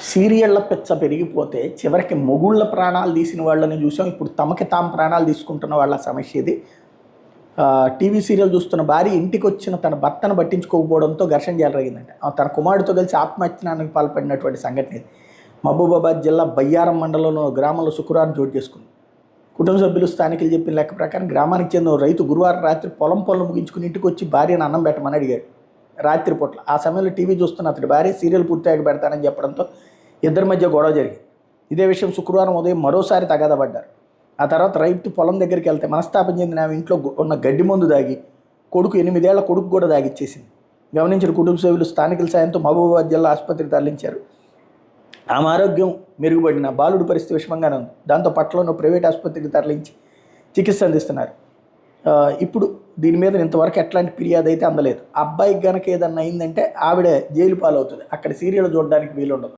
సీరియళ్ల పిచ్చ పెరిగిపోతే చివరికి మొగుళ్ళ ప్రాణాలు తీసిన వాళ్ళని చూసాం. ఇప్పుడు తమకి తాము ప్రాణాలు తీసుకుంటున్న వాళ్ళ సమస్య ఇది. టీవీ సీరియల్ చూస్తున్న భార్య ఇంటికి వచ్చిన తన భర్తను పట్టించుకోకపోవడంతో ఘర్షణ జరిగిందంటే తన కుమారుడితో కలిసి ఆత్మహత్యానికి పాల్పడినటువంటి సంఘటన ఇది. మహబూబాబాద్ జిల్లా బయ్యారం మండలంలో గ్రామంలో శుక్రవారం చోటు చేసుకుంది. కుటుంబ సభ్యులు స్థానికులు చెప్పిన లెక్క ప్రకారం గ్రామానికి చెందిన రైతు గురువారం రాత్రి పొలం పనులు ముగించుకుని ఇంటికి వచ్చి భార్యను అన్నం పెట్టమని అడిగాడు రాత్రిపూట్ల. ఆ సమయంలో టీవీ చూస్తున్న అతడి భార్య సీరియల్ పూర్తిగా పెడతానని చెప్పడంతో ఇద్దరి మధ్య గొడవ జరిగింది. ఇదే విషయం శుక్రవారం ఉదయం మరోసారి తగాదా పడ్డారు. ఆ తర్వాత రైతు పొలం దగ్గరికి వెళ్తే మనస్తాపం చెందిన ఆమె ఇంట్లో ఉన్న గడ్డి మందు దాగి కొడుకు 8 ఏళ్ల కొడుకు కూడా దాగిచ్చేసింది. గమనించిన కుటుంబ సభ్యులు స్థానికుల సాయంతో మహబూబాబాద్ జిల్లా ఆసుపత్రికి తరలించారు. ఆమె ఆరోగ్యం మెరుగుపడిన బాలుడి పరిస్థితి విషమంగానే ఉంది. దాంతో పట్నంలో ప్రైవేట్ ఆసుపత్రికి తరలించి చికిత్స అందిస్తున్నారు. ఇప్పుడు దీని మీద ఇంతవరకు ఎట్లాంటి ఫిర్యాదు అయితే అందలేదు. అబ్బాయికి గనక ఏదన్నా అయిందంటే ఆవిడ జైలు పాలవుతుంది. అక్కడ సీరియల్ చూడడానికి వీలుండదు.